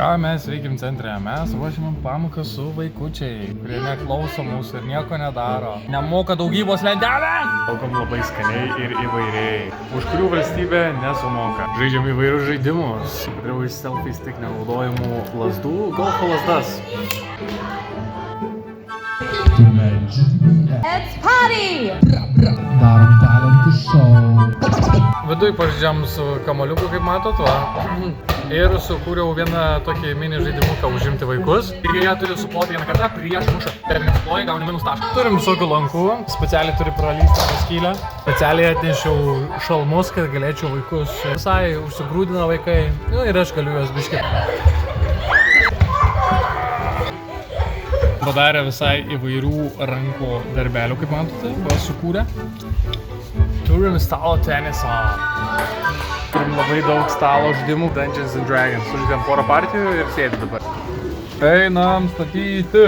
Ką mes veikim centre? Mes ruošiam pamoką su vaikučiai, kurie neklauso mūsų ir nieko nedaro. Nemoka daugybos lentelę! Valgom labai skaniai ir įvairiai, už kurių valstybė nesumoka. Žaidžiam įvairius žaidimus, pridariau iš selfie stick nenaudojamų lazdų, golfo lazdas. Let's party! Darom talentų show. Viduj pažaidžiam su kamaliuku, kaip matot, va. Ir sukūriau vieną tokį mini žaidimuką užimti vaikus. Ir jie turi suploti vieną kartą prieš mušą. Per nesuploji, gauni minus tašką. Turim visokių lankų, specialiai turi pralysti tą skylę. Specialiai atnešiau šalmus, kad galėčiau vaikus. Visai užsigrūdina vaikai, nu, ir aš galiu juos biškį. Padarė visai įvairių rankų darbelių, kaip matote, buvo sukūrę. Turim stalo tenisą. Turim labai daug stalo žaidimų, Dungeons and Dragons. Sužaidėm porą partijų ir sėdi dabar. Einam statyti.